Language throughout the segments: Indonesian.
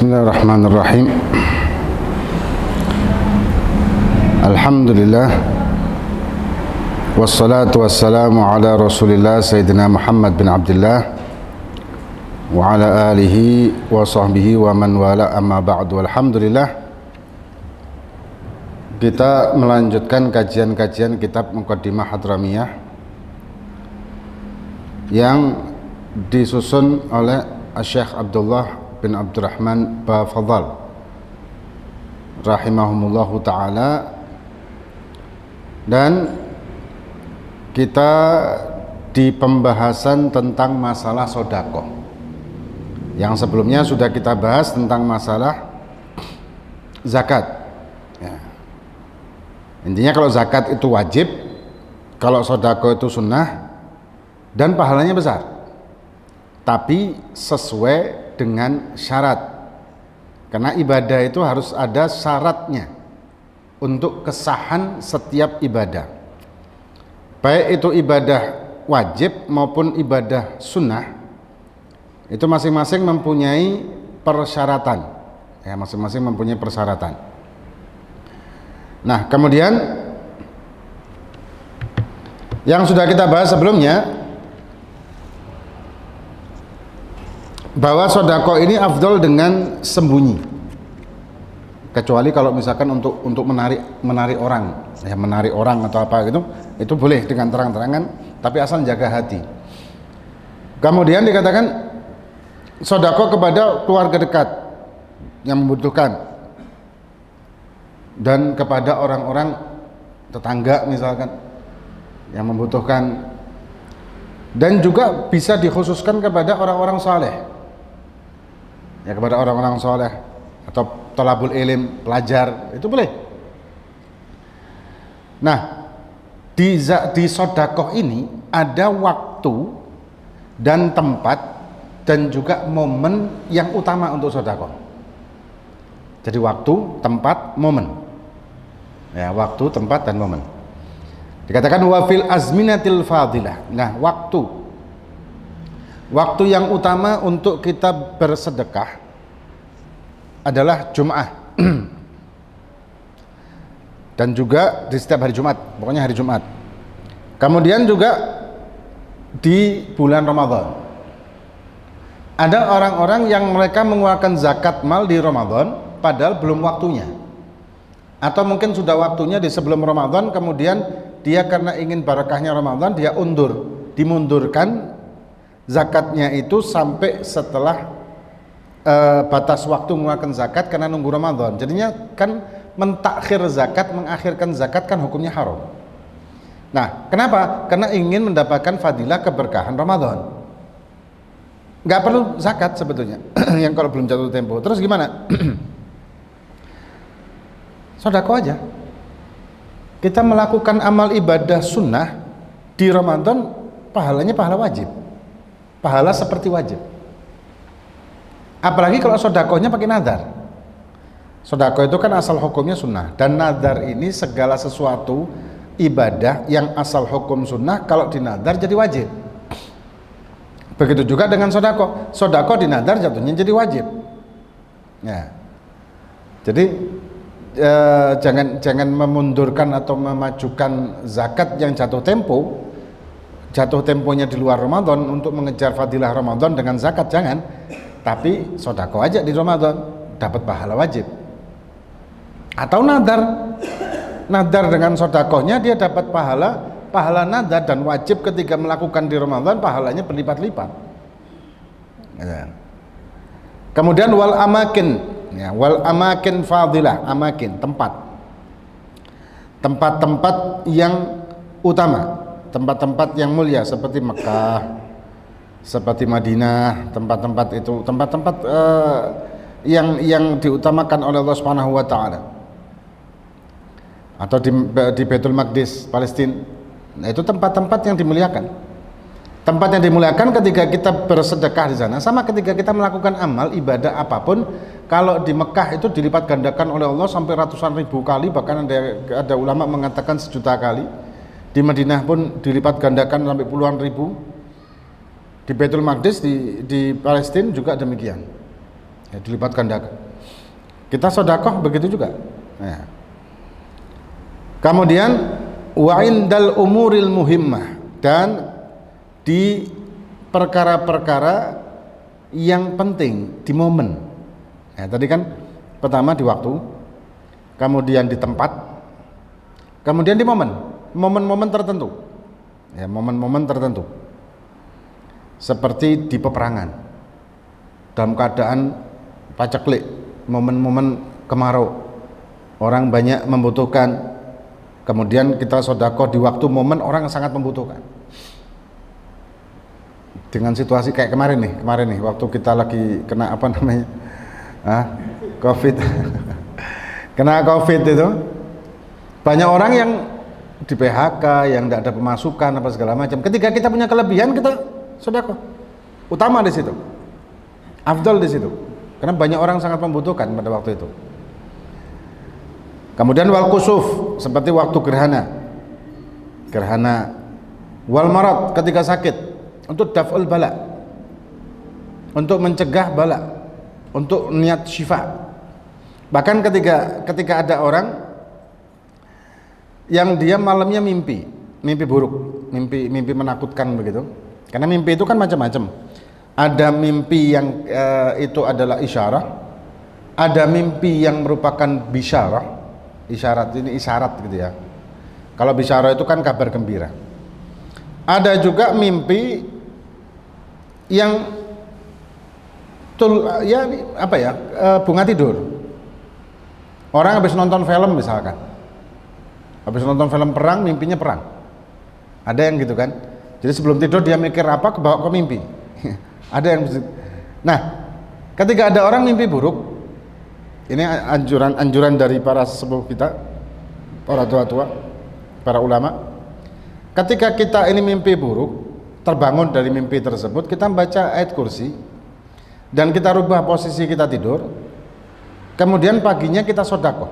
Bismillahirrahmanirrahim. Alhamdulillah. Wassalatu wassalamu ala Rasulillah Sayyidina Muhammad bin Abdullah wa ala alihi wa sahbihi wa man wala, amma ba'du. Alhamdulillah, kita melanjutkan kajian-kajian kitab Muqaddimah Hadramiyah yang disusun oleh Syekh Abdullah bin Abdurrahman Bafadhal rahimahumullahu ta'ala, dan kita di pembahasan tentang masalah sodaqoh. Yang sebelumnya sudah kita bahas tentang masalah zakat ya. Intinya kalau zakat itu wajib, kalau sodaqoh itu sunnah, dan pahalanya besar, tapi sesuai dengan syarat, karena ibadah itu harus ada syaratnya untuk kesahan setiap ibadah, baik itu ibadah wajib maupun ibadah sunnah. Itu masing-masing mempunyai persyaratan ya, masing-masing mempunyai persyaratan. Nah, kemudian yang sudah kita bahas sebelumnya, bahwa sodako ini afdol dengan sembunyi, kecuali kalau misalkan untuk menarik orang ya, menarik orang atau apa gitu, itu boleh dengan terang-terangan, tapi asal jaga hati. Kemudian dikatakan sodako kepada keluarga dekat yang membutuhkan, dan kepada orang-orang tetangga misalkan yang membutuhkan, dan juga bisa dikhususkan kepada orang-orang saleh ya, kepada orang-orang soleh atau thalabul ilm, pelajar, itu boleh. Nah, di sodakoh ini ada waktu dan tempat dan juga momen yang utama untuk sodakoh. Jadi waktu, tempat, momen ya, waktu, tempat, dan momen. Dikatakan wafil azminatil fadilah. Nah, waktu yang utama untuk kita bersedekah adalah Jum'ah dan juga di setiap hari Jumat, pokoknya hari Jumat. Kemudian juga di bulan Ramadan. Ada orang-orang yang mereka mengeluarkan zakat mal di Ramadan padahal belum waktunya, atau mungkin sudah waktunya di sebelum Ramadan, kemudian dia karena ingin barakahnya Ramadan, dia dimundurkan zakatnya itu sampai setelah batas waktu mengeluarkan zakat karena nunggu Ramadan. Jadinya kan mentakhir zakat, mengakhirkan zakat, kan hukumnya haram. Nah, kenapa? Karena ingin mendapatkan fadilah keberkahan Ramadan. Nggak perlu zakat sebetulnya yang kalau belum jatuh tempo. Terus gimana? Sodako aja. Kita melakukan amal ibadah sunnah di Ramadan, pahalanya pahala wajib, pahala seperti wajib. Apalagi kalau sodakohnya pakai nadar. Sodako itu kan asal hukumnya sunnah, dan nadar ini segala sesuatu ibadah yang asal hukum sunnah kalau dinadar jadi wajib. Begitu juga dengan sodako. Sodako dinadar jatuhnya jadi wajib ya. Jadi jangan memundurkan atau memajukan zakat yang jatuh temponya di luar Ramadan untuk mengejar fadilah Ramadan dengan zakat, jangan. Tapi sodako aja di Ramadan, dapat pahala wajib. Atau nadar dengan sodakohnya dia dapat pahala nadar dan wajib ketika melakukan di Ramadan, pahalanya berlipat-lipat ya. Kemudian wal amakin ya, wal amakin fadilah, amakin tempat-tempat yang utama, tempat-tempat yang mulia seperti Mekah, seperti Madinah, tempat-tempat yang diutamakan oleh Allah Subhanahu wa taala, atau di Baitul Maqdis, Palestina. Nah, itu tempat-tempat yang dimuliakan. Tempat yang dimuliakan ketika kita bersedekah di sana, sama ketika kita melakukan amal ibadah apapun. Kalau di Mekah itu dilipat gandakan oleh Allah sampai ratusan ribu kali, bahkan ada ulama mengatakan 1 juta kali. Di Madinah pun dilipat gandakan sampai puluhan ribu. Di Baitul Maqdis di Palestina juga demikian. ya, dilipat gandakan. Kita sedekah begitu juga. Ya. Kemudian wa indal umuril muhimmah, dan di perkara-perkara yang penting, di momen. Ya, tadi kan pertama di waktu, kemudian di tempat, kemudian di momen, momen-momen tertentu. Ya, momen-momen tertentu. Seperti di peperangan, dalam keadaan paceklik, momen-momen kemarau, orang banyak membutuhkan, kemudian kita sedekah di waktu momen orang sangat membutuhkan. Dengan situasi kayak kemarin nih, waktu kita lagi kena apa namanya, COVID, kena COVID itu, banyak orang yang di PHK, yang tidak ada pemasukan apa segala macam. Ketika kita punya kelebihan, kita sedekah. Utama di situ, afdal di situ, karena banyak orang sangat membutuhkan pada waktu itu. Kemudian wal kusuf, seperti waktu gerhana, wal marad, ketika sakit, untuk daf'ul bala, untuk mencegah bala, untuk niat syifa. Bahkan ketika ada orang yang dia malamnya mimpi buruk, mimpi menakutkan begitu. Karena mimpi itu kan macam-macam. Ada mimpi yang itu adalah isyarah, ada mimpi yang merupakan bisyarah. Isyarat gitu ya. Kalau bisyarah itu kan kabar gembira. Ada juga mimpi yang bunga tidur. Orang habis nonton film misalkan, habis nonton film perang, mimpinya perang. Ada yang gitu kan. Jadi sebelum tidur dia mikir apa, kebawa ke mimpi. Ada yang. Nah, ketika ada orang mimpi buruk, ini anjuran dari para sesepuh kita, para tua-tua, para ulama. Ketika kita ini mimpi buruk, terbangun dari mimpi tersebut, kita baca ayat kursi dan kita rubah posisi kita tidur. Kemudian paginya kita sedekah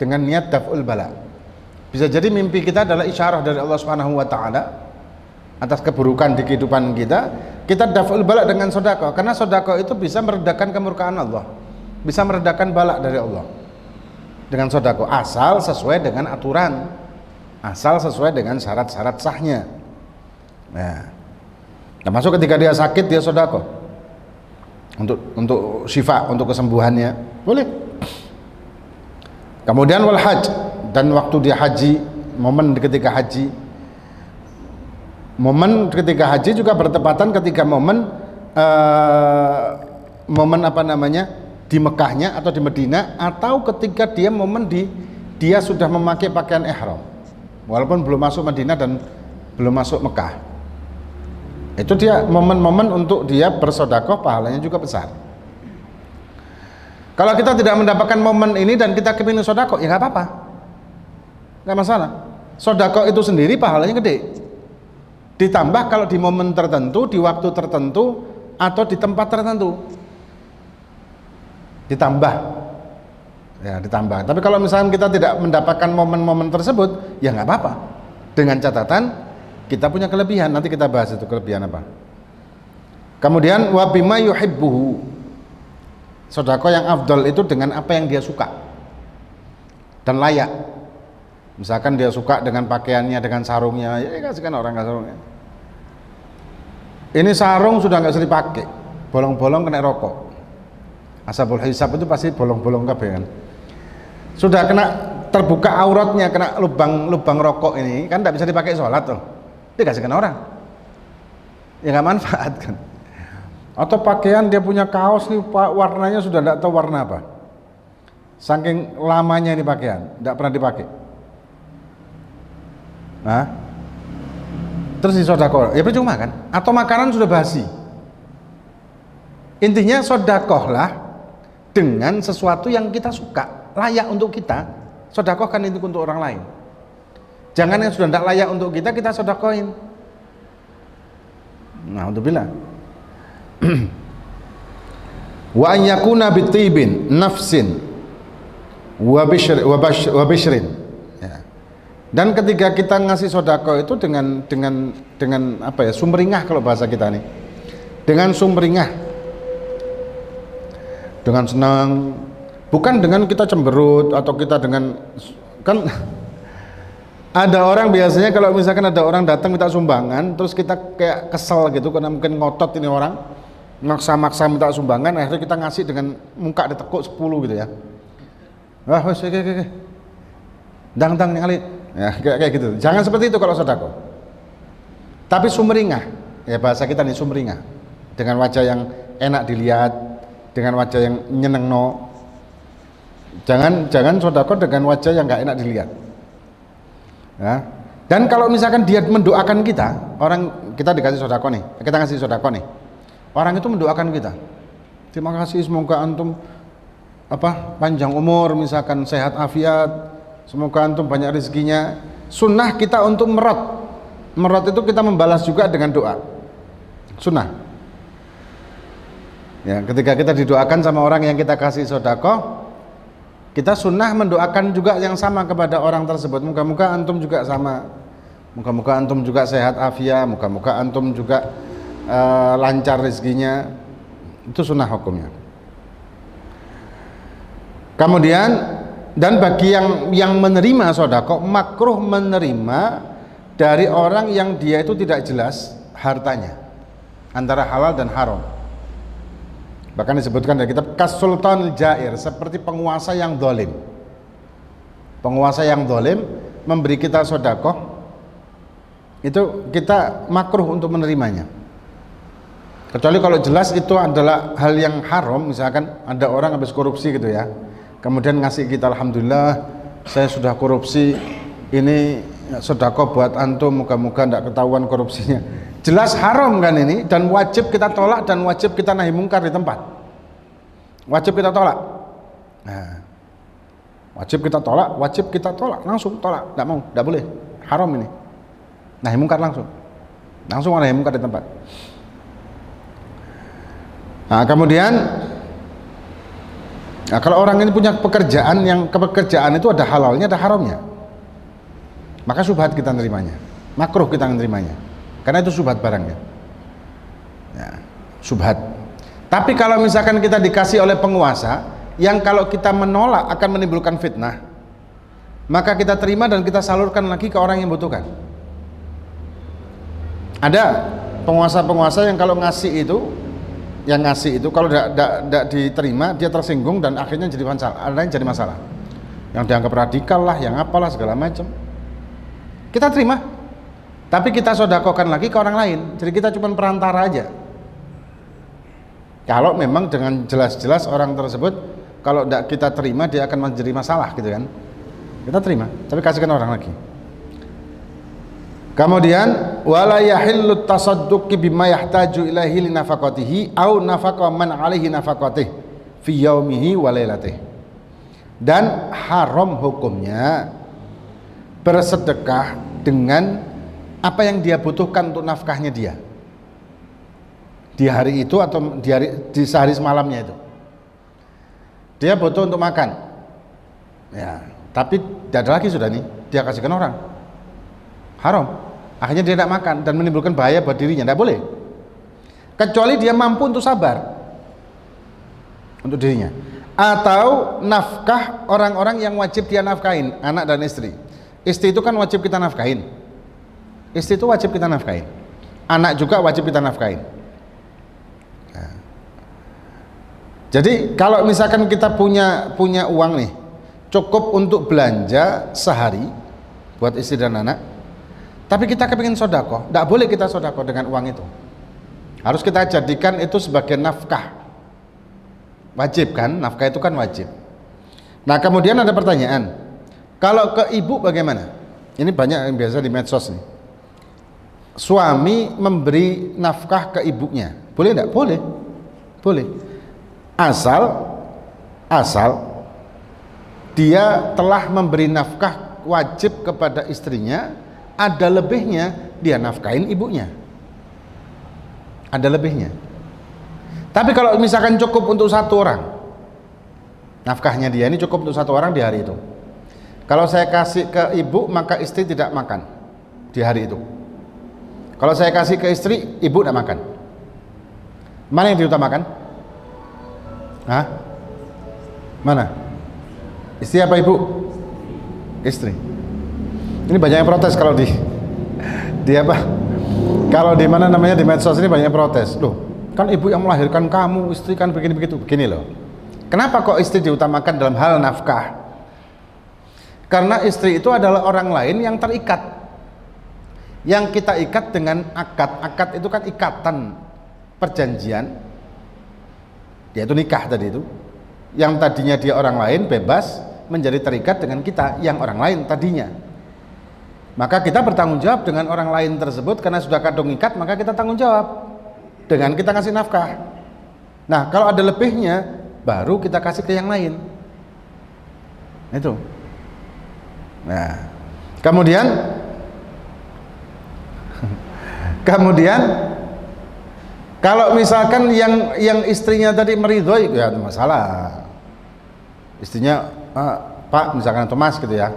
dengan niat daf'ul bala. Bisa jadi mimpi kita adalah isyarah dari Allah Subhanahu wa taala atas keburukan di kehidupan kita. Kita daf'ul bala dengan sedekah, karena sedekah itu bisa meredakan kemurkaan Allah, bisa meredakan bala dari Allah dengan sedekah, asal sesuai dengan aturan, asal sesuai dengan syarat-syarat sahnya. Nah, termasuk ketika dia sakit dia sedekah untuk syifa, untuk kesembuhannya, boleh. Kemudian wal haj, dan waktu dia haji, momen ketika haji, juga bertepatan ketika momen di Mekahnya atau di Medina, atau ketika dia dia sudah memakai pakaian ihram walaupun belum masuk Medina dan belum masuk Mekah. Itu dia momen-momen untuk dia bersedekah, pahalanya juga besar. Kalau kita tidak mendapatkan momen ini dan kita kepingin sedekah, ya nggak apa-apa, nggak masalah. Sedekah itu sendiri pahalanya gede. Ditambah kalau di momen tertentu, di waktu tertentu, atau di tempat tertentu, ditambah. Tapi kalau misalnya kita tidak mendapatkan momen-momen tersebut, ya nggak apa-apa. Dengan catatan kita punya kelebihan. Nanti kita bahas itu kelebihan apa. Kemudian wabima yuhibbuhu, sedekah yang afdal itu dengan apa yang dia suka dan layak. Misalkan dia suka dengan pakaiannya, dengan sarungnya, ya kasihkan orang sarungnya. Ini sarung sudah nggak usah dipakai, bolong-bolong kena rokok. Ashabul hisab itu pasti bolong-bolong kabeh kan. Sudah kena terbuka auratnya, kena lubang rokok ini kan tidak bisa dipakai sholat tuh. Dikasihkan orang, ya nggak manfaat kan. Atau pakaian dia punya kaos nih, warnanya sudah tidak tahu warna apa, saking lamanya ini pakaian tidak pernah dipakai. Nah, terus disedekah, ya percuma kan? Atau makanan sudah basi. Intinya sedekahlah dengan sesuatu yang kita suka, layak untuk kita. Sedekahkan itu untuk orang lain. Jangan yang sudah tidak layak untuk kita sedekahin. Nah, untuk bila wa an yakuna bitibin nafsin wa bishrin. Ya. Dan ketika kita ngasih sedekah itu dengan apa ya, sumringah, kalau bahasa kita nih, dengan sumringah, dengan senang, bukan dengan kita cemberut atau kita dengan, kan ada orang biasanya kalau misalkan ada orang datang minta sumbangan terus kita kayak kesel gitu karena mungkin ngotot ini orang maksa-maksa minta sumbangan, akhirnya kita ngasih dengan muka ditekuk 10 gitu ya. Wah, wes oke. Dang nyali. Ya, kayak gitu. Jangan seperti itu kalau sedekah. Tapi sumringah. Ya bahasa kita nih sumringah. Dengan wajah yang enak dilihat, dengan wajah yang nyenengno. Jangan sedekah dengan wajah yang enggak enak dilihat. Ya. Dan kalau misalkan dia mendoakan kita, orang kita dikasih sedekah nih, kita ngasih sedekah nih. Orang itu mendoakan kita. Terima kasih, semoga antum panjang umur, misalkan sehat afiat, semoga antum banyak rezekinya. Sunnah kita untuk merot itu kita membalas juga dengan doa. Sunnah. Ya, ketika kita didoakan sama orang yang kita kasih sedekah, kita sunnah mendoakan juga yang sama kepada orang tersebut. Moga-moga antum juga sama. Moga-moga antum juga sehat afiat, moga-moga antum juga lancar rezekinya. Itu sunnah hukumnya. Kemudian, dan bagi yang menerima sedekah, makruh menerima dari orang yang dia itu tidak jelas hartanya antara halal dan haram. Bahkan disebutkan dari kitab Kasultanil Jair, seperti penguasa yang zalim. Penguasa yang zalim memberi kita sedekah, itu kita makruh untuk menerimanya. Kecuali kalau jelas itu adalah hal yang haram, misalkan ada orang habis korupsi gitu ya, kemudian ngasih kita, alhamdulillah saya sudah korupsi, ini sedekah buat antum, moga-moga tidak ketahuan korupsinya. Jelas haram kan ini, dan wajib kita tolak dan wajib kita nahi mungkar di tempat. Wajib kita tolak. Nah, wajib kita tolak, langsung tolak, tidak mau, tidak boleh, haram ini. Nahi mungkar langsung nahi mungkar di tempat. Nah, kemudian kalau orang ini punya pekerjaan yang pekerjaan itu ada halalnya ada haramnya, maka syubhat kita nerimanya, makruh kita nerimanya, karena itu syubhat barangnya ya, syubhat. Tapi kalau misalkan kita dikasih oleh penguasa yang kalau kita menolak akan menimbulkan fitnah, maka kita terima dan kita salurkan lagi ke orang yang butuhkan. Ada penguasa-penguasa yang kalau ngasih itu kalau tidak diterima dia tersinggung dan akhirnya jadi masalah, yang dianggap radikal lah, yang apalah segala macam. Kita terima, tapi kita sedekahkan lagi ke orang lain, jadi kita cuma perantara aja. Kalau memang dengan jelas-jelas orang tersebut kalau tidak kita terima dia akan menjadi masalah gitu kan, kita terima tapi kasihkan orang lagi. Kemudian wala yahillu tasadduqi bima yahtaju ilaihi li nafaqatihi au nafaqa man alaihi nafaqatihi fi yaumihi wa lailatih. Dan haram hukumnya bersedekah dengan apa yang dia butuhkan untuk nafkahnya dia di hari itu atau di sehari semalamnya itu. Dia butuh untuk makan ya, tapi tidak ada lagi sudah nih, dia kasihkan orang, haram. Akhirnya dia tidak makan dan menimbulkan bahaya buat dirinya, tidak boleh, kecuali dia mampu untuk sabar untuk dirinya, atau nafkah orang-orang yang wajib dia nafkahin, anak dan istri. Istri itu kan wajib kita nafkahin, anak juga wajib kita nafkahin. Nah, jadi kalau misalkan kita punya uang nih cukup untuk belanja sehari buat istri dan anak, tapi kita kepingin sedekah, tidak boleh kita sedekah dengan uang itu, harus kita jadikan itu sebagai nafkah. Wajib kan, nafkah itu kan wajib. Nah kemudian ada pertanyaan, kalau ke ibu bagaimana? Ini banyak yang biasa di medsos nih, suami memberi nafkah ke ibunya, boleh tidak? Boleh, asal dia telah memberi nafkah wajib kepada istrinya, ada lebihnya dia nafkahin ibunya, ada lebihnya. Tapi kalau misalkan cukup untuk satu orang, nafkahnya dia ini cukup untuk satu orang di hari itu, kalau saya kasih ke ibu maka istri tidak makan di hari itu. Kalau saya kasih ke istri, ibu tidak makan, mana yang diutamakan? Mana? Istri apa ibu? Istri. Ini banyak yang protes kalau di apa? Kalau di mana namanya, di medsos ini banyak yang protes. Loh, kan ibu yang melahirkan kamu, istri kan begini begitu. Begini loh. Kenapa kok istri diutamakan dalam hal nafkah? Karena istri itu adalah orang lain yang terikat. Yang kita ikat dengan akad. Akad itu kan ikatan perjanjian. Dia itu nikah tadi itu. Yang tadinya dia orang lain bebas menjadi terikat dengan kita yang orang lain tadinya. Maka kita bertanggung jawab dengan orang lain tersebut karena sudah kadung ikat, maka kita tanggung jawab dengan kita ngasih nafkah. Nah, kalau ada lebihnya baru kita kasih ke yang lain. Itu. Nah, kemudian kalau misalkan yang istrinya tadi meridhoi, ya ada masalah. Istrinya, Pak, misalkan Thomas gitu ya,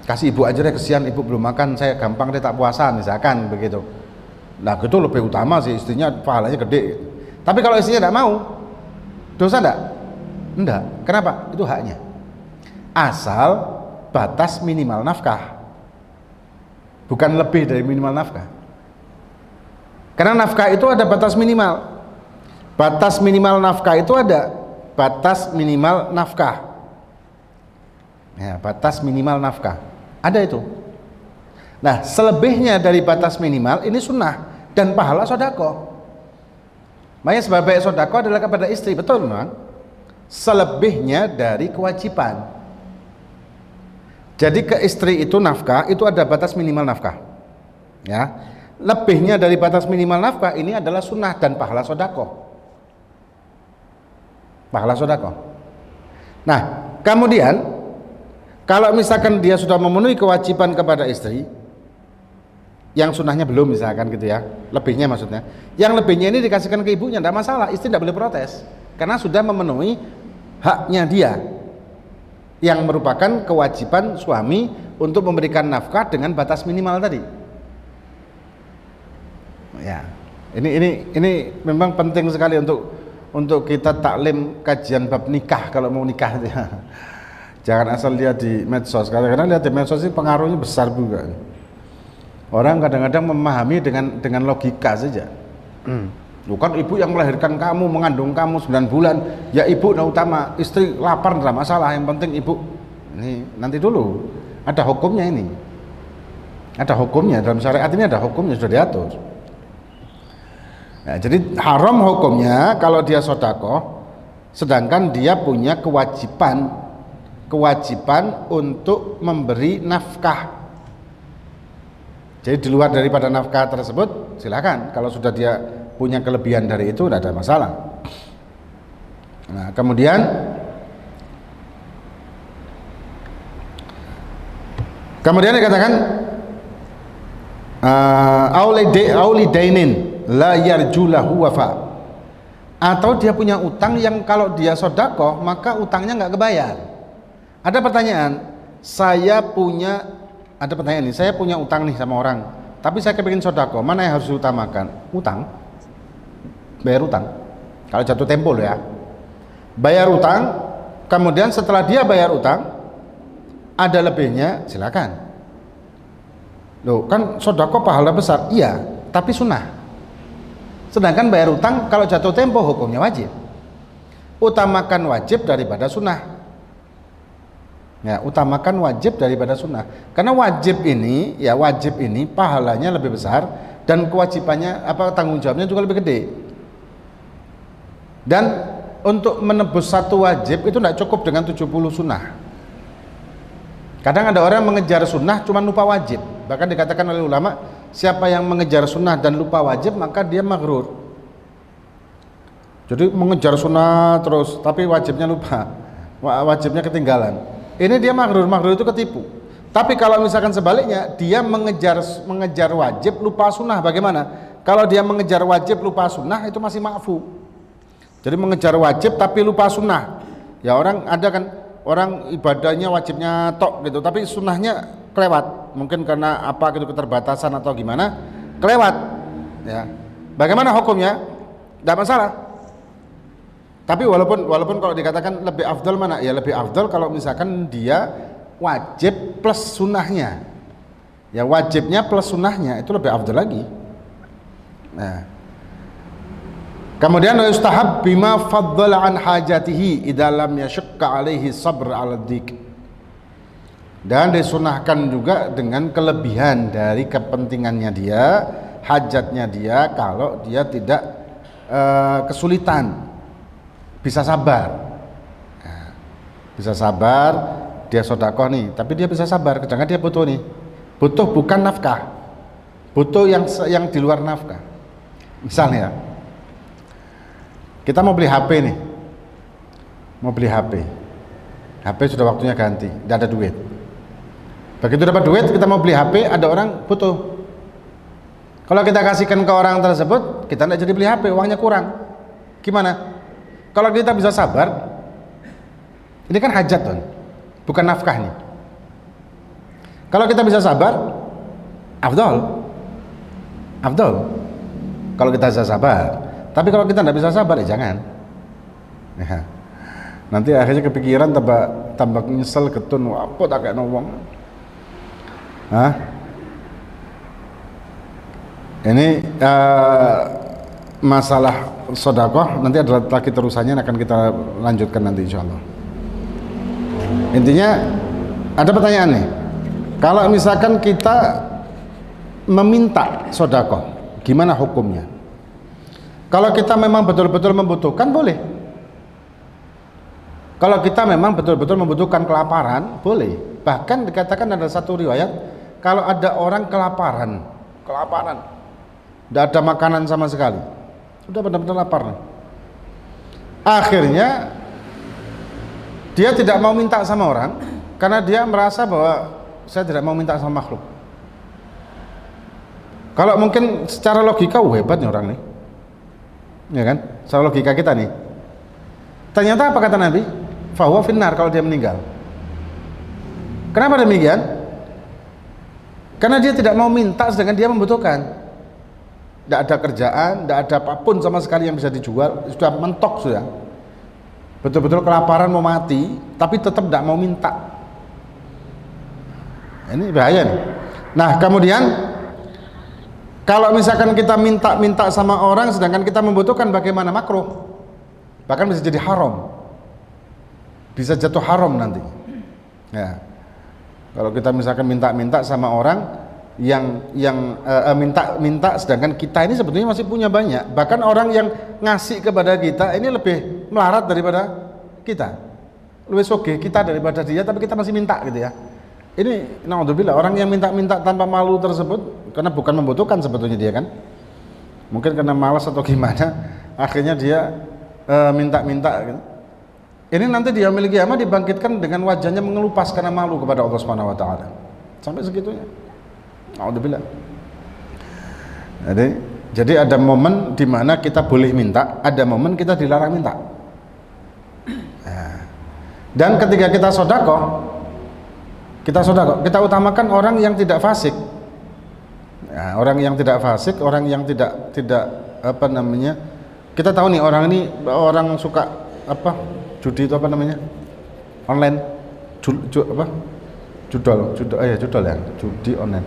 kasih ibu aja deh, kesian ibu belum makan, saya gampang deh tak puasa, misalkan begitu. Nah, itu lebih utama sih, istrinya pahalanya gede. Tapi kalau istrinya tidak mau, dosa enggak? Enggak. Kenapa? Itu haknya. Asal batas minimal nafkah, bukan lebih dari minimal nafkah. Karena nafkah itu ada batas minimal. Batas minimal nafkah itu ada batas minimal nafkah. Ya, batas minimal nafkah ada itu. Nah, selebihnya dari batas minimal ini sunnah dan pahala sodako. Makanya sebaik-baik sodako adalah kepada istri, betul memang. Selebihnya dari kewajiban. Jadi ke istri itu nafkah itu ada batas minimal nafkah. Ya. Lebihnya dari batas minimal nafkah ini adalah sunnah dan pahala sodako. Pahala sodako. Nah, kemudian kalau misalkan dia sudah memenuhi kewajiban kepada istri, yang sunnahnya belum misalkan gitu ya, lebihnya maksudnya, yang lebihnya ini dikasihkan ke ibunya, tidak masalah, istri tidak boleh protes karena sudah memenuhi haknya dia, yang merupakan kewajiban suami untuk memberikan nafkah dengan batas minimal tadi. Ya, ini memang penting sekali untuk kita taklim kajian bab nikah kalau mau nikah ya. Jangan asal lihat di medsos, karena lihat di medsos ini pengaruhnya besar juga. Orang kadang-kadang memahami dengan logika saja. Bukan ibu yang melahirkan kamu, mengandung kamu 9 bulan, ya ibu nah utama, istri lapar tidak masalah, yang penting ibu. Ini nanti dulu, ada hukumnya ini. Ada hukumnya, dalam syariat ini ada hukumnya, sudah diatur. Nah, jadi haram hukumnya kalau dia sodakoh, sedangkan dia punya kewajiban untuk memberi nafkah. Jadi di luar daripada nafkah tersebut, silakan. Kalau sudah dia punya kelebihan dari itu, tidak ada masalah. Nah, kemudian dikatakan aulidainin la yarjulahu wafa, atau dia punya utang yang kalau dia sodakoh maka utangnya nggak kebayar. Ada pertanyaan nih, saya punya utang nih sama orang, tapi saya kepingin sodakoh, mana yang harus diutamakan? Utang, bayar utang. Kalau jatuh tempo loh ya, bayar utang. Kemudian setelah dia bayar utang, ada lebihnya, silakan. Loh, kan sodakoh pahala besar, iya, tapi sunnah. Sedangkan bayar utang kalau jatuh tempo hukumnya wajib. Utamakan wajib daripada sunnah. Ya, utamakan wajib daripada sunnah. Karena wajib ini pahalanya lebih besar dan kewajibannya tanggung jawabnya juga lebih gede. Dan untuk menebus satu wajib itu tidak cukup dengan 70 sunnah. Kadang ada orang mengejar sunnah cuma lupa wajib. Bahkan dikatakan oleh ulama, siapa yang mengejar sunnah dan lupa wajib maka dia maghrur. Jadi mengejar sunnah terus tapi wajibnya lupa, wajibnya ketinggalan. Ini dia maghrur itu ketipu. Tapi kalau misalkan sebaliknya, dia mengejar wajib lupa sunnah, bagaimana? Kalau dia mengejar wajib lupa sunnah itu masih ma'fu. Jadi mengejar wajib tapi lupa sunnah. Ya orang ada kan, orang ibadahnya wajibnya tok gitu, tapi sunnahnya kelewat. Mungkin karena apa gitu, keterbatasan atau gimana, kelewat. Ya. Bagaimana hukumnya? Tidak masalah. Tapi walaupun kalau dikatakan lebih afdal mana? Ya lebih afdal kalau misalkan dia wajib plus sunnahnya. Ya wajibnya plus sunnahnya itu lebih afdal lagi. Nah, kemudian yustahab bima faddala an hajatihi idza lam yashqa alaihi sabr ala dik. Dan disunahkan juga dengan kelebihan dari kepentingannya dia, hajatnya dia, kalau dia tidak kesulitan, bisa sabar. Nah, bisa sabar, dia sodakoh nih, tapi dia bisa sabar, kadang dia butuh nih, butuh bukan nafkah, butuh yang di luar nafkah. Misalnya kita mau beli HP nih, mau beli HP sudah waktunya ganti, tidak ada duit. Begitu dapat duit, kita mau beli HP, ada orang butuh. Kalau kita kasihkan ke orang tersebut, kita tidak jadi beli HP, uangnya kurang. Gimana? Kalau kita bisa sabar, ini kan hajat tuh, bukan nafkah nih. Kalau kita bisa sabar, afdol. Kalau kita bisa sabar. Tapi kalau kita tidak bisa sabar, ya jangan. Ya. Nanti akhirnya kepikiran tambah nyesel ketun, apa tak kayak ngomong. Ini masalah sodakoh nanti adalah lagi terusannya, akan kita lanjutkan nanti insyaallah. Intinya ada pertanyaan nih, kalau misalkan kita meminta sodakoh, gimana hukumnya? Kalau kita memang betul-betul membutuhkan, boleh. Kalau kita memang betul-betul membutuhkan, kelaparan, boleh. Bahkan dikatakan ada satu riwayat, kalau ada orang kelaparan, tidak ada makanan sama sekali, sudah benar-benar lapar nih. Akhirnya dia tidak mau minta sama orang karena dia merasa bahwa saya tidak mau minta sama makhluk. Kalau mungkin secara logika, hebat nih orang nih, ya kan? Secara logika kita nih. Ternyata apa kata Nabi? Fahuwa finnar, kalau dia meninggal. Kenapa demikian? Karena dia tidak mau minta sedangkan dia membutuhkan. Tidak ada kerjaan, tidak ada apapun sama sekali yang bisa dijual, sudah mentok sudah. Betul-betul kelaparan mau mati, tapi tetap tidak mau minta. Ini bahaya nih. Nah, kemudian kalau misalkan kita minta sama orang sedangkan kita membutuhkan, bagaimana? Makruh. Bahkan bisa jadi haram. Bisa jatuh haram nanti. Ya. Kalau kita misalkan minta sama orang yang minta sedangkan kita ini sebetulnya masih punya banyak, bahkan orang yang ngasih kepada kita ini lebih melarat daripada kita, lebih sogeh kita daripada dia, tapi kita masih minta gitu ya. Ini naudzubillah, orang yang minta tanpa malu tersebut, karena bukan membutuhkan sebetulnya dia kan, mungkin karena malas atau gimana, akhirnya dia minta gitu. Ini nanti dia memiliki kiamat dibangkitkan dengan wajahnya mengelupas karena malu kepada Allah Subhanahu wa taala. Sampai segitunya. Alhamdulillah. Jadi ada momen di mana kita boleh minta, ada momen kita dilarang minta. Dan ketika kita sedekah, kita utamakan orang yang tidak fasik. Nah, orang yang tidak fasik, orang yang tidak apa namanya? Kita tahu nih orang ini orang suka apa? Judi itu apa namanya? Online. Judol ya, judi online.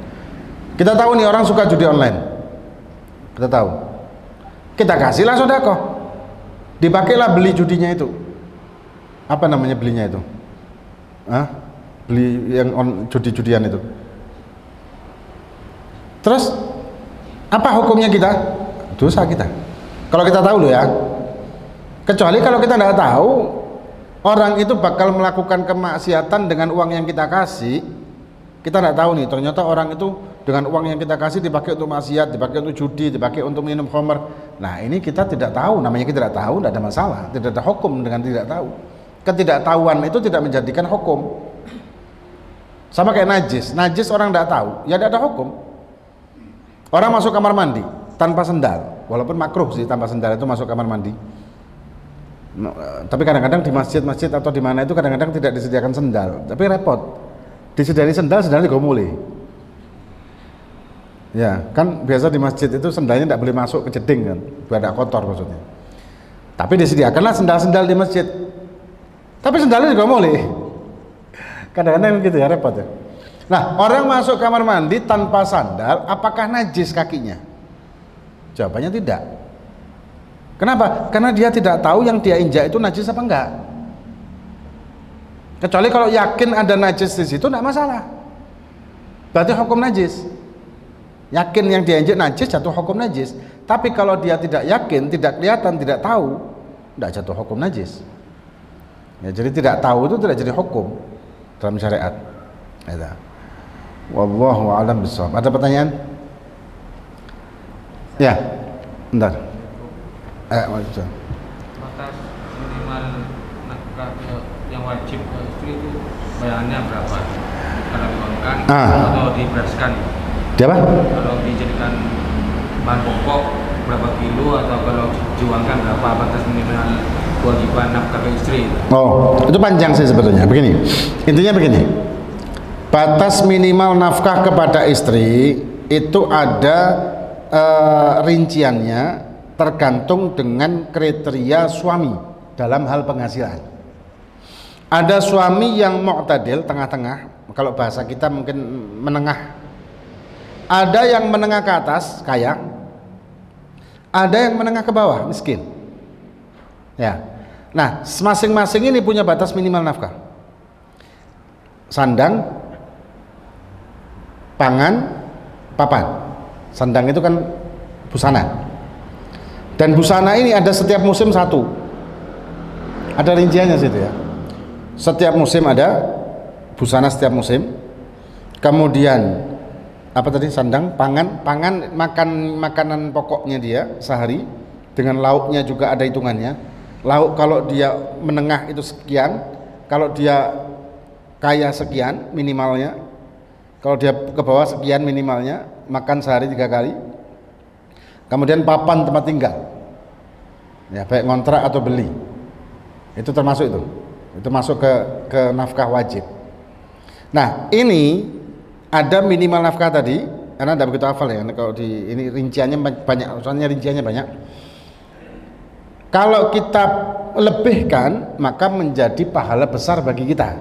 Kita tahu nih orang suka judi online. Kita tahu. Kita kasihlah sedekah. Dipakailah beli judinya itu. Apa namanya belinya itu? Beli yang judi-judian itu. Terus apa hukumnya kita? Dosa kita. Kalau kita tahu loh ya. Kecuali kalau kita tidak tahu, orang itu bakal melakukan kemaksiatan dengan uang yang kita kasih. Kita tidak tahu nih, ternyata orang itu dengan uang yang kita kasih dipakai untuk maksiat, dipakai untuk judi, dipakai untuk minum khamr. Nah ini kita tidak tahu, namanya kita tidak tahu, tidak ada masalah, tidak ada hukum dengan tidak tahu. Ketidaktahuan itu tidak menjadikan hukum. Sama kayak najis orang tidak tahu, ya tidak ada hukum. Orang masuk kamar mandi tanpa sendal, walaupun makruh sih tanpa sendal itu masuk kamar mandi. Tapi kadang-kadang di masjid-masjid atau di mana itu kadang-kadang tidak disediakan sendal, tapi repot. Disediakan sendalnya juga mulai. Ya, kan biasa di masjid itu sendalnya tidak boleh masuk ke jeding kan, biar tidak kotor maksudnya. Tapi disediakanlah sendal-sendal di masjid. Tapi sendalnya juga boleh. Kadang-kadang gitu ya, repot ya. Nah, orang masuk kamar mandi tanpa sandal, apakah najis kakinya? Jawabannya tidak. Kenapa? Karena dia tidak tahu yang dia injak itu najis apa enggak. Kecuali kalau yakin ada najis di situ, enggak masalah. Berarti hukum najis. Yakin yang dia injak najis, jatuh hukum najis. Tapi kalau dia tidak yakin, tidak kelihatan, tidak tahu, enggak jatuh hukum najis. Ya, jadi tidak tahu itu tidak jadi hukum dalam syariat. Ya. Wallahu a'lam bishawab. Ada pertanyaan? Ya, bentar. Batas minimal nafkah yang wajib ke istri itu bayangannya berapa? Kalau diuangkan atau diberaskan? Dia apa? Kalau dijadikan bahan pokok berapa kilo, atau kalau diuangkan berapa batas minimal kewajiban nafkah ke istri? Oh, itu panjang sih sebetulnya. Begini, intinya begini. Batas minimal nafkah kepada istri itu ada rinciannya, tergantung dengan kriteria suami dalam hal penghasilan. Ada suami yang mu'tadil, tengah-tengah, kalau bahasa kita mungkin menengah. Ada yang menengah ke atas, kaya. Ada yang menengah ke bawah, miskin. Ya. Nah, masing-masing ini punya batas minimal nafkah. Sandang, pangan, papan. Sandang itu kan busana. Dan busana ini ada setiap musim satu. Ada rinciannya situ ya. Setiap musim ada busana setiap musim. Kemudian apa tadi, sandang, pangan makanan pokoknya dia sehari, dengan lauknya juga ada hitungannya. Lauk kalau dia menengah itu sekian, kalau dia kaya sekian minimalnya, kalau dia ke bawah sekian minimalnya, makan sehari 3 kali. Kemudian papan tempat tinggal, ya baik ngontrak atau beli, itu termasuk itu masuk ke nafkah wajib. Nah, ini ada minimal nafkah tadi, karena tidak begitu hafal ya, kalau di ini rinciannya banyak, soalnya rinciannya banyak. Kalau kita lebihkan, maka menjadi pahala besar bagi kita.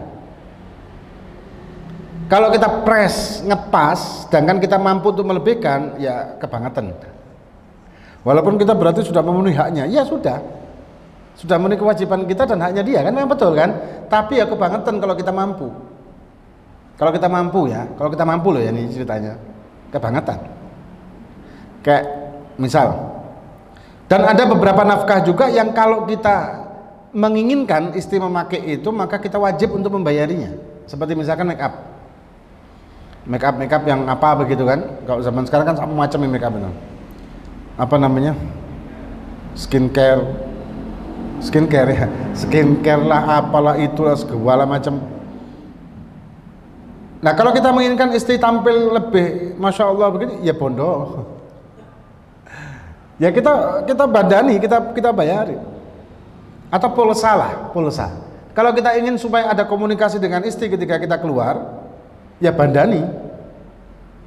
Kalau kita press, ngepas, sedangkan kita mampu untuk melebihkan, ya kebangetan. Walaupun kita berarti sudah memenuhi haknya, ya sudah memenuhi kewajiban kita dan haknya dia, kan memang betul kan. Tapi ya kebangetan kalau kita mampu. Kalau kita mampu loh ya, ini ceritanya kebangetan. Kayak misal, dan ada beberapa nafkah juga yang kalau kita menginginkan istri memakai itu, maka kita wajib untuk membayarinya. Seperti misalkan make up yang apa begitu kan. Kalau zaman sekarang kan sama macam make up itu. Apa namanya, skincare ya, skincare lah, apalah itulah segala macam. Nah, kalau kita menginginkan istri tampil lebih masya Allah begini, ya bondo, ya kita badani, kita bayari, atau pulsa. Kalau kita ingin supaya ada komunikasi dengan istri ketika kita keluar, ya bandani,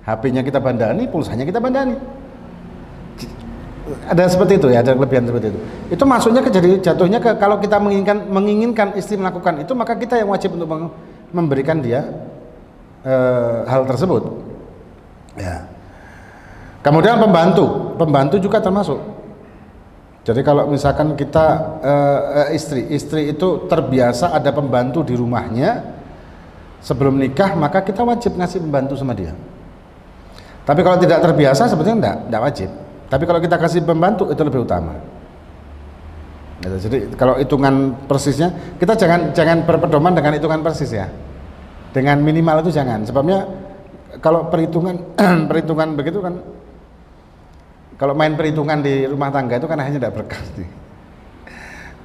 HP-nya kita bandani, pulsanya kita bandani. Ada seperti itu ya, ada kelebihan seperti itu. Itu masuknya jadi jatuhnya ke, kalau kita menginginkan istri melakukan itu, maka kita yang wajib untuk memberikan dia hal tersebut. Ya. Kemudian pembantu juga termasuk. Jadi kalau misalkan kita istri itu terbiasa ada pembantu di rumahnya sebelum nikah, maka kita wajib ngasih pembantu sama dia. Tapi kalau tidak terbiasa sebetulnya enggak wajib. Tapi kalau kita kasih pembantu itu lebih utama. Jadi kalau hitungan persisnya, kita jangan berpedoman dengan hitungan persis ya. Dengan minimal itu jangan. Sebabnya kalau perhitungan begitu kan, kalau main perhitungan di rumah tangga itu kan akhirnya tidak berkah.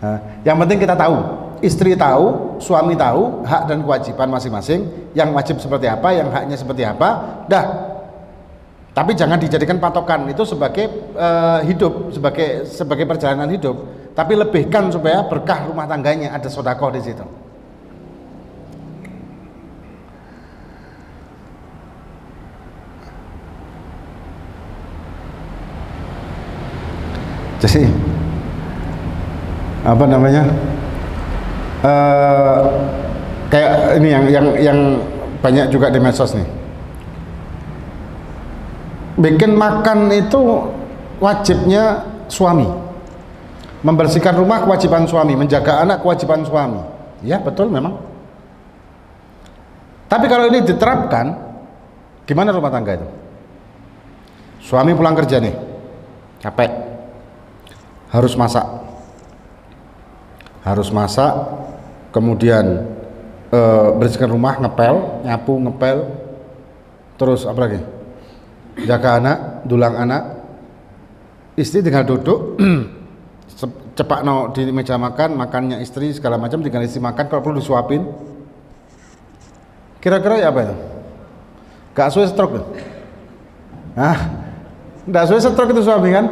Nah, yang penting kita tahu, istri tahu, suami tahu hak dan kewajiban masing-masing. Yang wajib seperti apa, yang haknya seperti apa. Dah. Tapi jangan dijadikan patokan itu sebagai hidup, sebagai perjalanan hidup. Tapi lebihkan supaya berkah rumah tangganya, ada sedekah di situ. Jadi apa namanya, kayak ini yang banyak juga di medsos nih, bikin makan itu wajibnya suami, membersihkan rumah kewajiban suami, menjaga anak kewajiban suami. Ya betul memang. Tapi kalau ini diterapkan, gimana rumah tangga itu? Suami pulang kerja nih, capek, harus masak, kemudian bersihkan rumah, ngepel, nyapu, ngepel, terus apa lagi? Jaga anak, dulang anak. Istri tinggal duduk, cepak no di meja makan, makannya istri segala macam, tinggal istri makan, kalau perlu disuapin. Kira-kira ya apa itu? Gak suwe stroke tuh? Gak suwe stroke itu suami kan?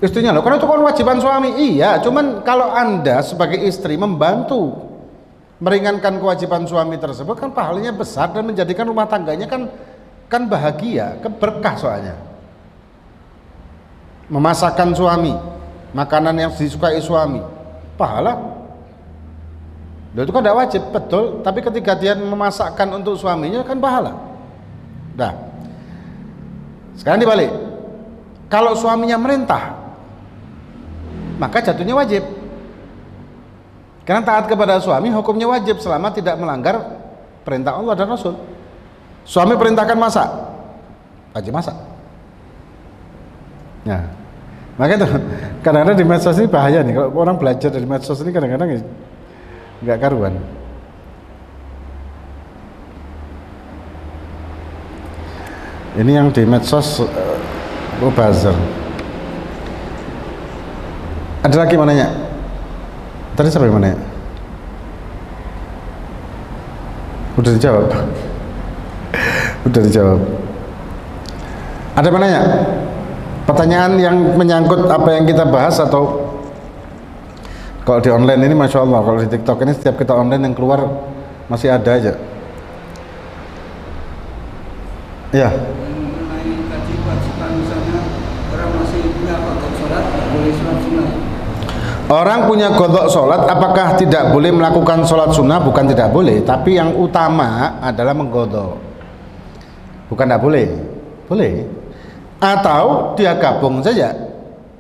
Istrinya loh, karena itu kan kewajiban suami. Iya, cuman kalau Anda sebagai istri membantu meringankan kewajiban suami tersebut, kan pahalanya besar dan menjadikan rumah tangganya kan bahagia, berkah soalnya. Memasakkan suami, makanan yang disukai suami, pahala. Itu kan tidak wajib, betul, tapi ketika dia memasakkan untuk suaminya kan pahala. Nah, sekarang dibalik, kalau suaminya merintah, maka jatuhnya wajib. Karena taat kepada suami hukumnya wajib selama tidak melanggar perintah Allah dan Rasul. Suami perintahkan masak, wajib masak. Nah, makanya tuh kadang-kadang di medsos ini bahaya nih, kalau orang belajar dari medsos ini kadang-kadang nggak karuan. Ini yang di medsos buzzer. Ada lagi mau nanya? Tadi siapa yang mau nanya? Udah dijawab. Udah dijawab. Ada yang mau nanya? Pertanyaan yang menyangkut apa yang kita bahas atau kalau di online ini Masya Allah, kalau di TikTok ini setiap kita online yang keluar masih ada aja. Ya. Mengenai kaji kewajiban, misalnya orang masih punya kodok sholat, tidak boleh sholat sunnah. Orang punya kodok sholat, apakah tidak boleh melakukan sholat sunnah? Bukan tidak boleh, tapi yang utama adalah menggodok. Bukan tidak boleh, boleh. Atau dia gabung saja.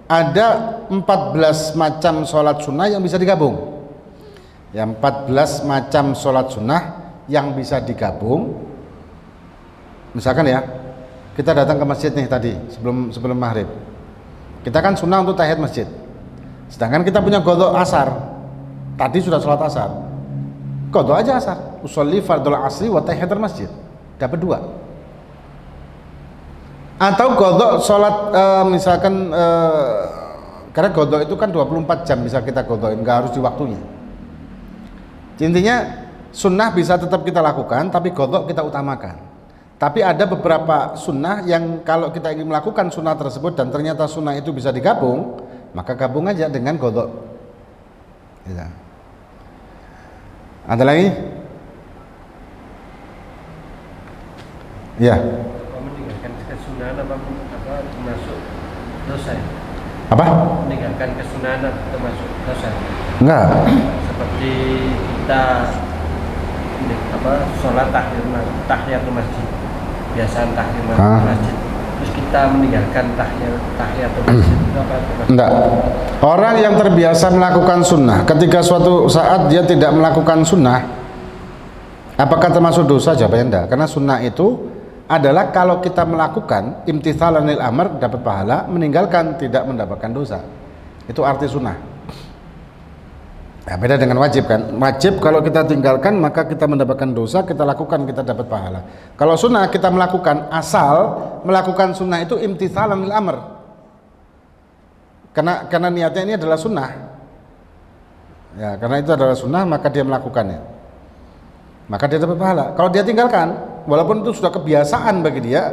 Ada 14 macam sholat sunnah yang bisa digabung. Yang 14 macam sholat sunnah yang bisa digabung. Misalkan ya, kita datang ke masjid nih tadi sebelum maghrib. Kita kan sunnah untuk tahiyat masjid. Sedangkan kita punya qadha asar. Tadi sudah sholat asar. Qadha aja asar. Usolli fardul asri wa tahiyatul masjid. Dapat 2. Atau qadha sholat misalkan karena qadha itu kan 24 jam bisa kita qadhain, enggak harus di waktunya. Intinya sunnah bisa tetap kita lakukan, tapi qadha kita utamakan. Tapi ada beberapa sunnah yang kalau kita ingin melakukan sunnah tersebut dan ternyata sunnah itu bisa digabung, maka gabung aja dengan qadha. Ya. Ada lagi? Ya. Meninggalkan kesunahan apa termasuk dosa? Apa? Meninggalkan kesunahan termasuk dosa? Enggak. Seperti kita sholat tahiyatul masjid, biasaan tahiyatul masjid, terus kita meninggalkan tahiyatul masjid itu apa? Enggak. Orang yang terbiasa melakukan sunnah, ketika suatu saat dia tidak melakukan sunnah, apakah termasuk dosa? Jawabannya enggak. Karena sunnah itu adalah kalau kita melakukan imtithalanil amr dapat pahala, meninggalkan tidak mendapatkan dosa. Itu arti sunnah. Nah, beda dengan wajib kan. Wajib kalau kita tinggalkan maka kita mendapatkan dosa, kita lakukan kita dapat pahala. Kalau sunnah kita melakukan, asal melakukan sunnah itu imtithalanil amr. Karena niatnya ini adalah sunnah. Ya, karena itu adalah sunnah maka dia melakukannya. Maka dia dapat pahala. Kalau dia tinggalkan, walaupun itu sudah kebiasaan bagi dia,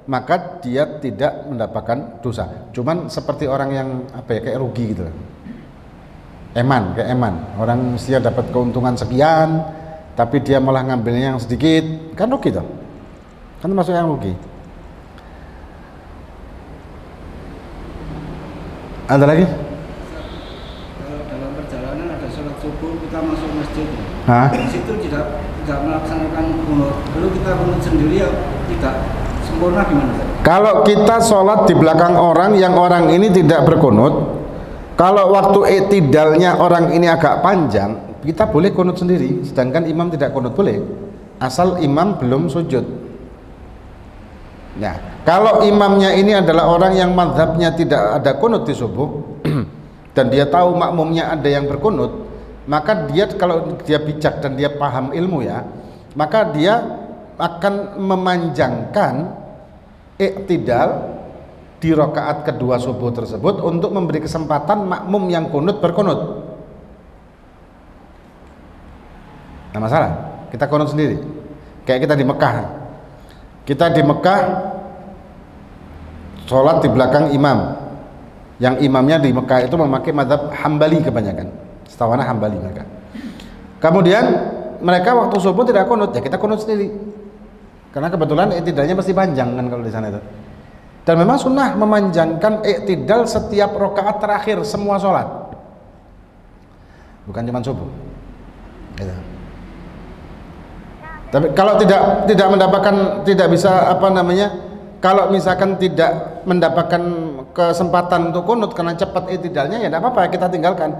maka dia tidak mendapatkan dosa. Cuman seperti orang yang kayak rugi gitu. Kayak eman. Orang mestinya dapat keuntungan sekian, tapi dia malah ngambilnya yang sedikit, kan rugi toh. Kan termasuk yang rugi. Ada lagi? Hah? Di situ tidak melaksanakan kunut. Lalu kita kunut sendiri ya tidak sempurna gimana Ustaz? Kalau kita sholat di belakang orang yang orang ini tidak berkunut, kalau waktu i'tidalnya orang ini agak panjang, kita boleh kunut sendiri, sedangkan imam tidak kunut, boleh, asal imam belum sujud. Nah, kalau imamnya ini adalah orang yang mazhabnya tidak ada kunut di subuh dan dia tahu makmumnya ada yang berkunut, maka dia, kalau dia bijak dan dia paham ilmu ya, maka dia akan memanjangkan i'tidal di rakaat kedua subuh tersebut untuk memberi kesempatan makmum yang kunut berkunut. Nah masalah, kita kunut sendiri. Kayak kita di Mekah. Kita di Mekah sholat di belakang imam. Yang imamnya di Mekah itu memakai mazhab Hambali kebanyakan. Setawana Hambali mereka. Kemudian mereka waktu subuh tidak kunut, ya kita kunut sendiri. Karena kebetulan i'tidalnya pasti panjang kan kalau di sana itu. Dan memang sunnah memanjangkan i'tidal setiap rakaat terakhir semua sholat. Bukan cuma subuh. Gitu. Tapi kalau tidak mendapatkan, tidak bisa apa namanya, kalau misalkan tidak mendapatkan kesempatan untuk kunut karena cepat i'tidalnya, ya tidak apa-apa, kita tinggalkan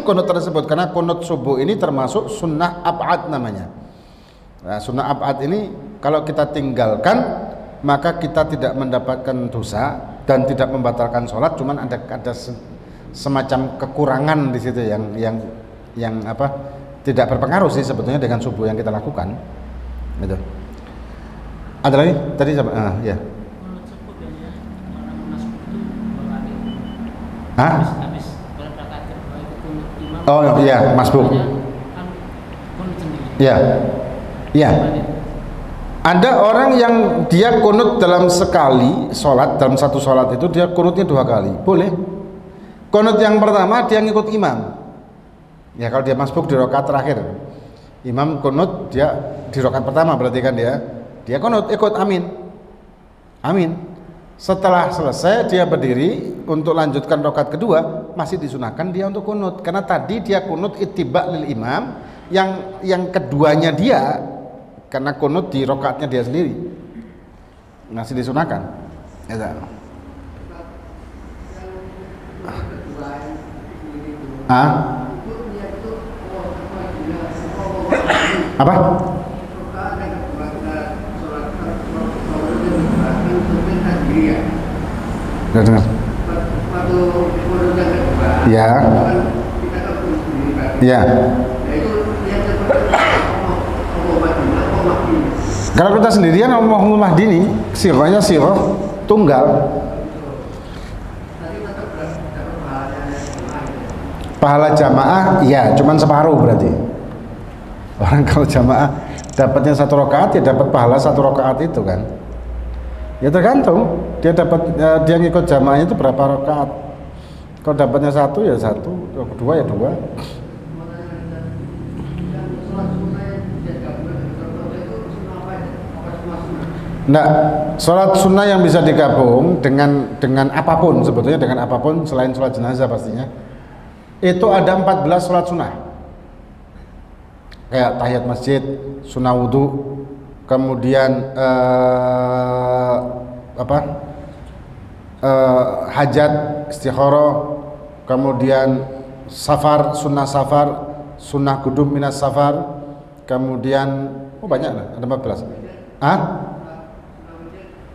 kunut tersebut, karena kunut subuh ini termasuk sunnah ab'ad namanya. Nah, sunnah ab'ad ini kalau kita tinggalkan maka kita tidak mendapatkan dosa dan tidak membatalkan sholat, cuman ada semacam kekurangan di situ yang apa, tidak berpengaruh sih sebetulnya dengan subuh yang kita lakukan. Gitu. Ada lagi? Tadi siapa? Ya. Hah? Oh iya, masbuk. Iya. Iya. Ada orang yang dia kunut dalam sekali sholat, dalam satu sholat itu dia kunutnya 2 kali. Boleh. Kunut yang pertama dia ngikut imam. Ya kalau dia masbuk di rakaat terakhir, imam kunut, dia di rakaat pertama berarti kan dia kunut, ikut amin. Setelah selesai dia berdiri untuk lanjutkan rakaat kedua, masih disunahkan dia untuk kunut, karena tadi dia kunut ittiba lil imam, yang keduanya dia karena kunut di rakaatnya dia sendiri, masih disunahkan. Ya. Apa? Udah dengar? Ya. Ya. Kalau kita sendirian ngomong Mahdini, sirahnya sirah tunggal. Pahala jamaah, ya, cuman separuh berarti. Orang kalau jamaah dapatnya 1 rakaat, ya dapat pahala 1 rakaat itu kan. Ya tergantung dia dapat, dia ngikut jamaahnya itu berapa rakaat. Kalau dapatnya 1 ya 1, 2 ya 2. Nah, sholat sunnah yang bisa digabung dengan apapun, sebetulnya dengan apapun selain sholat jenazah pastinya. Itu ada 14 sholat sunnah. Kayak tahiyat masjid, sunnah wudhu, kemudian hajat, istikharah, kemudian safar, sunnah kudum minas safar, kemudian banyak lah, ada 14.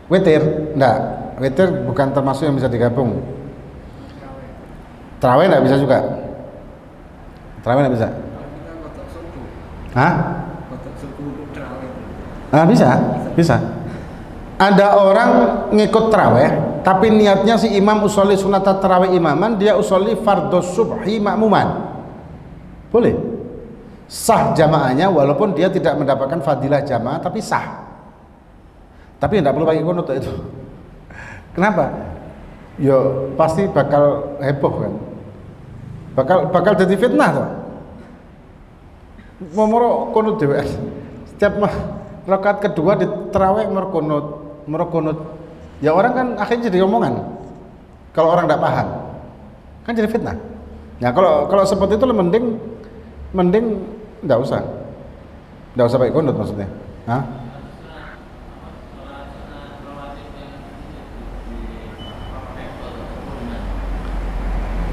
Witir, enggak, witir bukan termasuk yang bisa digabung. Tarawih enggak bisa juga. Tarawih enggak bisa. Bisa. Ada orang ngikut tarawih, tapi niatnya si imam usolli sunat tarawih imaman, dia usolli fardhus subhi makmuman. Boleh. Sah jamaahnya walaupun dia tidak mendapatkan fadilah jamaah, tapi sah. Tapi tidak perlu pakai kunut itu. Kenapa? Yo pasti bakal heboh kan. Bakal jadi fitnah tuh. Momoro kunut dhewe. Setiap rakaat kedua di tarawih merkunut. Ya orang kan akhirnya jadi omongan. Kalau orang tidak paham, kan jadi fitnah. Nah kalau seperti itu mending Enggak usah. Enggak usah pakai kunut maksudnya. Hah?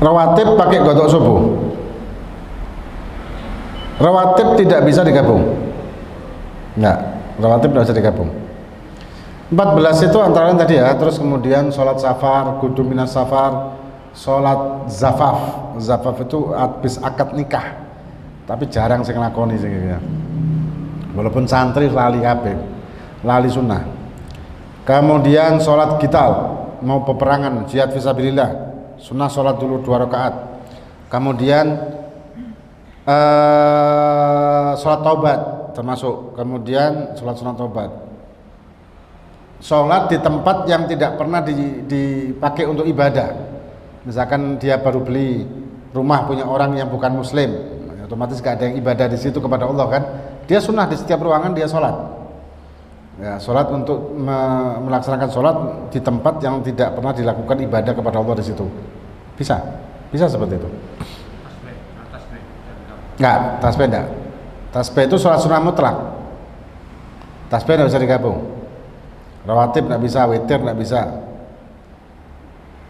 Rawatib pakai godok subuh. Rawatib tidak bisa digabung. Enggak, rawatib tidak bisa digabung. 14 itu antara lain tadi ya, terus kemudian sholat safar, kudu minas safar, sholat zafaf. Zafaf itu habis akad nikah, tapi jarang saya ngelakoni sih ya. Walaupun santri lali kabeh, lali sunnah. Kemudian sholat qital, mau peperangan, jihad fisabilillah, sunnah sholat dulu 2 rakaat. Kemudian sholat taubat termasuk, kemudian sholat sunat taubat. Sholat di tempat yang tidak pernah dipakai untuk ibadah. Misalkan dia baru beli rumah punya orang yang bukan muslim, otomatis gak ada yang ibadah di situ kepada Allah kan. Dia sunnah di setiap ruangan dia sholat. Ya, sholat untuk melaksanakan sholat di tempat yang tidak pernah dilakukan ibadah kepada Allah di situ. Bisa seperti itu. Enggak, tasbih enggak. Tasbih itu sholat sunnah mutlak. Tasbih enggak bisa digabung. Rawatib enggak bisa, witir enggak bisa.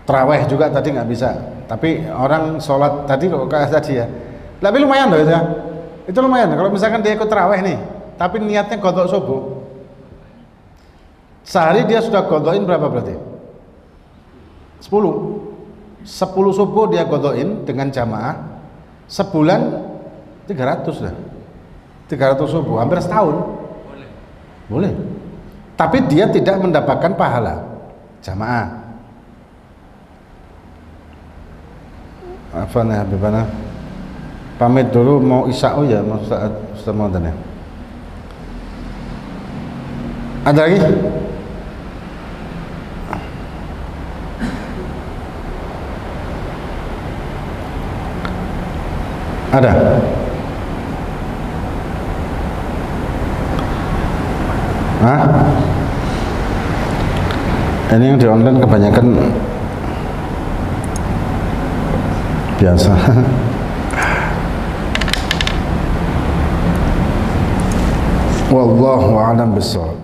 Tarawih juga tadi enggak bisa. Tapi orang sholat tadi kok kayak tadi ya. Tapi lumayan loh itu ya. Itu lumayan. Kalau misalkan dia ikut tarawih nih, tapi niatnya godok subuh. Sehari dia sudah godokin berapa berarti? 10 subuh dia godokin dengan jamaah. Sebulan 300 lah. 300 subuh, hampir setahun. Boleh. Tapi dia tidak mendapatkan pahala jamaah. Apa nih Habibana? Pamit dulu mau isya ya, mau Ustaz mau ya. Ada lagi? Ada? Hah? Ini yang di online kebanyakan biasa. Wallahu a'lam bishawab.